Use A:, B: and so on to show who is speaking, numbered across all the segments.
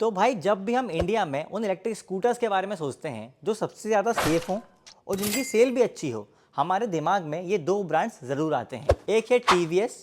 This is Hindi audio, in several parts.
A: तो भाई जब भी हम इंडिया में उन इलेक्ट्रिक स्कूटर्स के बारे में सोचते हैं जो सबसे ज़्यादा सेफ हों और जिनकी सेल भी अच्छी हो, हमारे दिमाग में ये दो ब्रांड्स ज़रूर आते हैं। एक है टीवीएस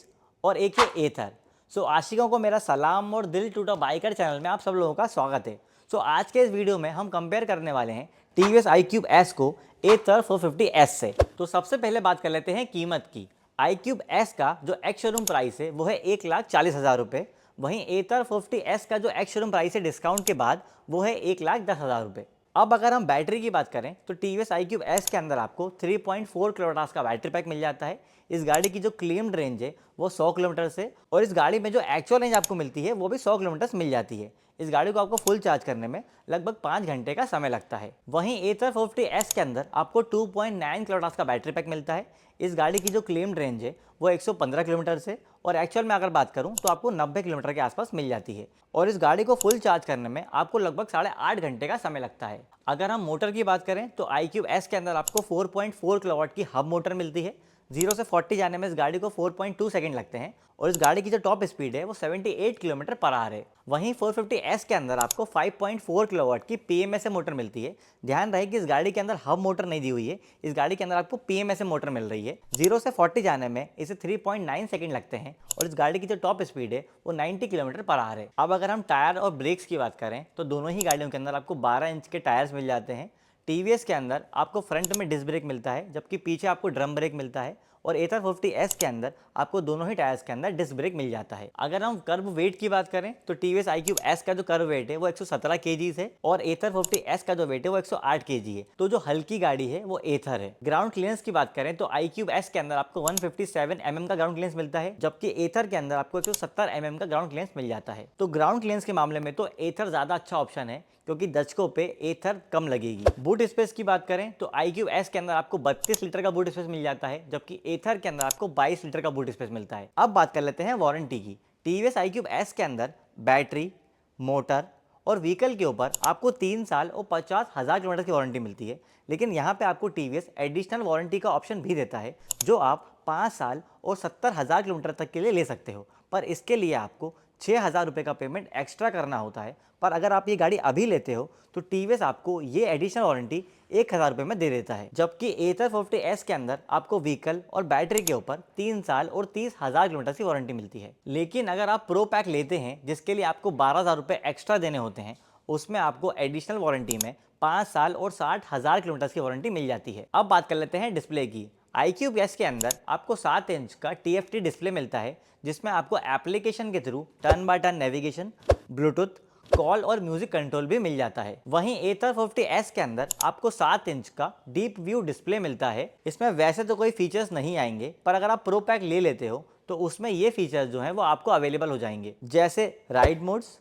A: और एक है एथर। सो आशिकों को मेरा सलाम और दिल टूटा बाइकर चैनल में आप सब लोगों का स्वागत है। सो आज के इस वीडियो में हम कंपेयर करने वाले हैं टीवीएस iQube S को एथर 450S से। तो सबसे पहले बात कर लेते हैं कीमत की। iQube S का जो एक्स शोरूम प्राइस है वो है 1,40,000 रुपये। वहीं एथर 450S का जो एक्स शोरूम प्राइस है डिस्काउंट के बाद वो है 1,10,000 रुपये। अब अगर हम बैटरी की बात करें तो टीवीएस iQube S के अंदर आपको 3.4 किलोवाट का बैटरी पैक मिल जाता है। इस गाड़ी की जो क्लेम्ड रेंज है वो 100 किलोमीटर से, और इस गाड़ी में जो एक्चुअल रेंज आपको मिलती है वो भी 100 किलोमीटर मिल जाती है। इस गाड़ी को आपको फुल चार्ज करने में लगभग 5 घंटे का समय लगता है। वहीं एथर 450S के अंदर आपको 2.9 किलोवाट का बैटरी पैक मिलता है। इस गाड़ी की जो क्लेम्ड रेंज है वो 115 किलोमीटर से, और एक्चुअल में अगर बात करूं तो आपको 90 किलोमीटर के आसपास मिल जाती है। और इस गाड़ी को फुल चार्ज करने में आपको लगभग 8.5 घंटे का समय लगता है। अगर हम मोटर की बात करें तो iQube S के अंदर आपको 4.4 किलोवाट की हब मोटर मिलती है। 0 से 40 जाने में इस गाड़ी को 4.2 सेकंड लगते हैं, और इस गाड़ी की जो टॉप स्पीड है वो 78 किलोमीटर पर आवर है। वहीं 450S के अंदर आपको 5.4 किलोवाट की PMSA मोटर मिलती है। ध्यान रहे कि इस गाड़ी के अंदर हब मोटर नहीं दी हुई है, इस गाड़ी के अंदर आपको PMSA मोटर मिल रही है। 0 से 40 जाने में इसे 3.9 सेकंड लगते हैं, और इस गाड़ी की जो टॉप स्पीड है वो 90 किलोमीटर पर आवर है। अब अगर हम टायर और ब्रेक्स की बात करें तो दोनों ही गाड़ियों के अंदर आपको 12 इंच के टायर्स मिल जाते हैं। टीवीएस के अंदर आपको फ्रंट में डिस्क ब्रेक मिलता है, जबकि पीछे आपको ड्रम ब्रेक मिलता है। और एथर 450S के अंदर आपको दोनों ही टायर्स के अंदर डिस्क ब्रेक मिल जाता है। अगर हम कर्व वेट की बात करें तो टीवीएस iQube S का जो कर्व वेट है वो 117 kg है, और एथर 450S का जो वेट है वो 108 kg है। तो जो हल्की गाड़ी है वो एथर है। ग्राउंड क्लियरेंस की बात करें तो iQube S के अंदर आपको 157 mm का ग्राउंड क्लियरेंस मिलता है, जबकि एथर के अंदर आपको 170 mm का ग्राउंड क्लियरेंस मिल जाता है। तो ग्राउंड क्लियरेंस के मामले में तो एथर ज्यादा अच्छा ऑप्शन है, क्योंकि दशकों पे एथर कम लगेगी। बूट स्पेस की बात करें तो iQube S के अंदर आपको 32 लीटर का बूट स्पेस मिल जाता है, जबकि एथर के अंदर आपको 22 लीटर का बूट स्पेस मिलता है। अब बात कर लेते हैं वारंटी की। टीवीएस iQube S के अंदर बैटरी, मोटर और व्हीकल के ऊपर आपको 3 साल और 50,000 किलोमीटर की वारंटी मिलती है। लेकिन यहाँ पे आपको टीवीएस एडिशनल वारंटी का ऑप्शन भी देता है, जो आप 5 साल और 70,000 किलोमीटर तक के लिए ले सकते हो। पर इसके लिए आपको 6,000 रुपये का पेमेंट एक्स्ट्रा करना होता है। पर अगर आप ये गाड़ी अभी लेते हो तो टीवीएस आपको ये एडिशनल वारंटी 1,000 रुपये में दे देता है, जबकि एथर 450S के अंदर आपको व्हीकल और बैटरी के ऊपर 3 साल और 30,000 किलोमीटर की वारंटी मिलती है। लेकिन अगर आप प्रो पैक लेते हैं जिसके लिए आपको 12,000 रुपये एक्स्ट्रा देने होते हैं, उसमें आपको एडिशनल वारंटी में 5 साल और 60,000 किलोमीटर की वारंटी मिल जाती है। अब बात कर लेते हैं डिस्प्ले की। iQube S के अंदर आपको 7 इंच का TFT डिस्प्ले मिलता है, जिसमें आपको एप्लीकेशन के through turn by turn navigation, Bluetooth, call और म्यूजिक कंट्रोल भी मिल जाता है। वहीं एथर 450S के अंदर आपको 7 इंच का डीप व्यू डिस्प्ले मिलता है। इसमें वैसे तो कोई फीचर्स नहीं आएंगे, पर अगर आप प्रो पैक ले लेते हो तो उसमें ये फीचर्स जो हैं वो आपको अवेलेबल हो जाएंगे, जैसे ride modes,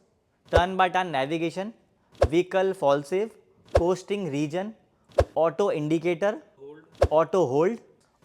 A: turn by turn navigation, vehicle fall save, coasting regen, auto indicator, auto hold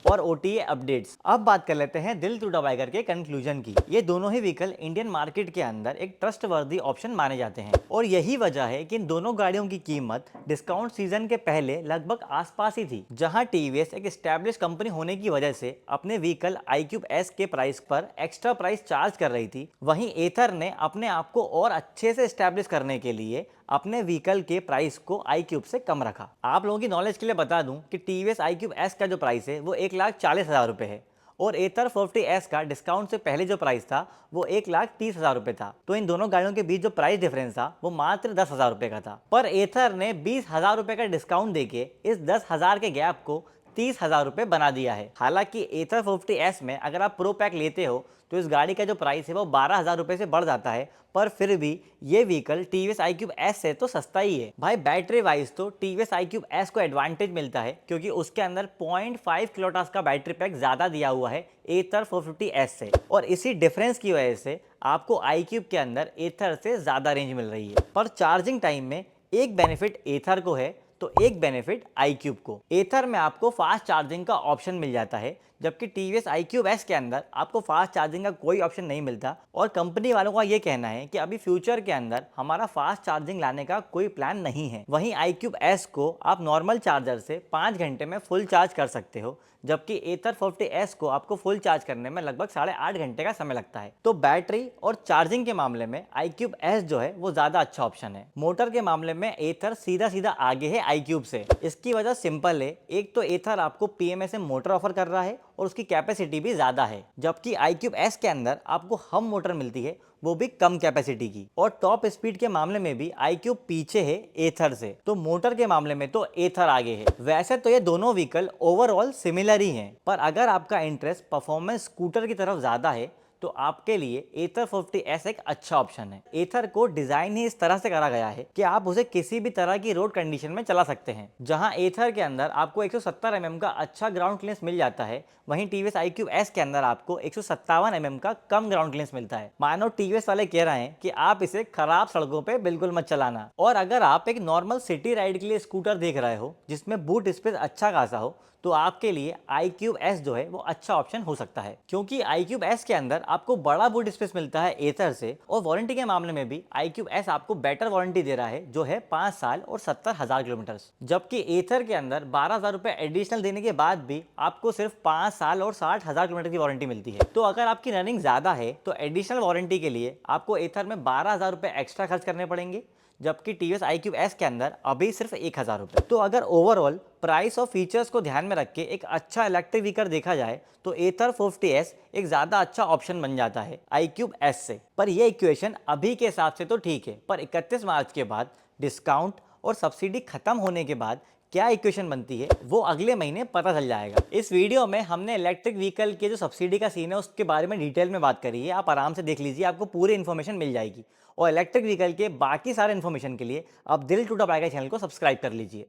A: और OTA अपडेट्स। अब बात कर लेते हैं दिल टूटा बाइकर के कंक्लूजन की। ये दोनों ही व्हीकल इंडियन मार्केट के अंदर एक ट्रस्टवर्दी ऑप्शन माने जाते हैं, और यही वजह है कि इन दोनों गाड़ियों की कीमत डिस्काउंट सीजन के पहले लगभग आसपास ही थी। जहां टीवीएस एक एस्टैब्लिश कंपनी होने की वजह से अपने व्हीकल iQube S के प्राइस पर एक्स्ट्रा प्राइस चार्ज कर रही थी, वहीं एथर ने अपने आप को और अच्छे से एस्टैब्लिश करने के लिए अपने व्हीकल के प्राइस को iQube से कम रखा। आप लोगों की नॉलेज के लिए बता दूं कि टीवीएस iQube S का जो प्राइस है वो 1,40,000 रुपये है, और एथर 450S का डिस्काउंट से पहले जो प्राइस था वो 1,30,000 रुपये था। तो इन दोनों गाड़ियों के बीच जो प्राइस डिफरेंस था वो मात्र 10,000 रुपये का था। पर एथर ने 20,000 रुपये का डिस्काउंट देके इस 10,000 के गैप को 30,000 रुपये बना दिया है। हालांकि एथर 450S में अगर आप प्रो पैक लेते हो तो इस गाड़ी का जो प्राइस है वो 12,000 रुपये से बढ़ जाता है, पर फिर भी ये व्हीकल टीवीएस iQube S से तो सस्ता ही है। भाई बैटरी वाइज तो टीवीएस iQube S को एडवांटेज मिलता है, क्योंकि उसके अंदर 0.5 किलोवाट का बैटरी पैक ज्यादा दिया हुआ है एथर 450S से, और इसी डिफरेंस की वजह से आपको iQube के अंदर एथर से ज्यादा रेंज मिल रही है। पर चार्जिंग टाइम में एक बेनिफिट एथर को है तो एक बेनिफिट iQube को। एथर में आपको फास्ट चार्जिंग का ऑप्शन मिल जाता है, जबकि टीवीएस iQube S के अंदर आपको फास्ट चार्जिंग का कोई ऑप्शन नहीं मिलता और कंपनी वालों का ये कहना है कि अभी फ्यूचर के अंदर हमारा फास्ट चार्जिंग लाने का कोई प्लान नहीं है। वहीं iQube S को आप नॉर्मल चार्जर से 5 घंटे में फुल चार्ज कर सकते हो, जबकि Ather 40S को आपको फुल चार्ज करने में लगभग 8.5 घंटे का समय लगता है। तो बैटरी और चार्जिंग के मामले में iQube S जो है वो ज्यादा अच्छा ऑप्शन है। मोटर के मामले में Ather सीधा सीधा आगे है iQube से। इसकी वजह सिंपल है, एक तो Ather आपको PMSM मोटर ऑफर कर रहा है और उसकी कैपेसिटी भी ज्यादा है, जबकि iQube S के अंदर आपको हम मोटर मिलती है, वो भी कम कैपेसिटी की। और टॉप स्पीड के मामले में भी iQube पीछे है Ather से, तो मोटर के मामले में तो Ather आगे है। वैसे तो ये दोनों व्हीकल ओवरऑल सिमिलर ही हैं, पर अगर आपका इंटरेस्ट परफॉर्मेंस स्कूटर की तरफ ज्यादा है तो आपके लिए Ather 40S एक अच्छा ऑप्शन है। Ather को डिजाइन ही इस तरह से करा गया है कि आप उसे किसी भी तरह की रोड कंडीशन में चला सकते हैं। जहां Ather के अंदर आपको 170 mm का अच्छा ग्राउंड क्लियरेंस मिल जाता है, वहीं TVS iQube S के अंदर आपको 157 mm का कम ग्राउंड क्लियरेंस मिलता है। मानो TVS वाले कह रहे हैं कि आप इसे खराब सड़कों पे बिल्कुल मत चलाना। और अगर आप एक नॉर्मल सिटी राइड के लिए स्कूटर देख रहे हो जिसमें बूट स्पेस अच्छा खासा हो, तो आपके लिए iQube S जो है वो अच्छा ऑप्शन हो सकता है, क्योंकि iQube S के अंदर आपको बड़ा बूट स्पेस मिलता है Ather से। और वारंटी के मामले में भी iQube S आपको बेटर वारंटी दे रहा है, जो है 5 साल और 70,000 किलोमीटर, जबकि Ather के अंदर 12,000 रुपए एडिशनल देने के बाद भी आपको सिर्फ 5 साल और 60,000 किलोमीटर की वारंटी मिलती है। तो अगर आपकी रनिंग ज्यादा है तो एडिशनल वारंटी के लिए आपको Ather में 12,000 रुपए एक्स्ट्रा खर्च करने पड़ेंगे, जबकि TVS iQube S के अंदर अभी सिर्फ 1,000 रुपए। तो अगर ओवरऑल प्राइस और फीचर्स को ध्यान में रख के एक अच्छा इलेक्ट्रिक व्हीकल देखा जाए तो Ather 40S एक ज्यादा अच्छा ऑप्शन बन जाता है iQube S से। पर यह इक्वेशन अभी के हिसाब से तो ठीक है, पर 31 मार्च के बाद डिस्काउंट और सब्सिडी खत्म होने के बाद क्या इक्वेशन बनती है वो अगले महीने पता चल जाएगा। इस वीडियो में हमने इलेक्ट्रिक व्हीकल के जो सब्सिडी का सीन है उसके बारे में डिटेल में बात करी है। आप आराम से देख लीजिए, आपको पूरी इन्फॉर्मेशन मिल जाएगी। और इलेक्ट्रिक व्हीकल के बाकी सारे इन्फॉर्मेशन के लिए आप दिल टू द चैनल को सब्सक्राइब कर लीजिए।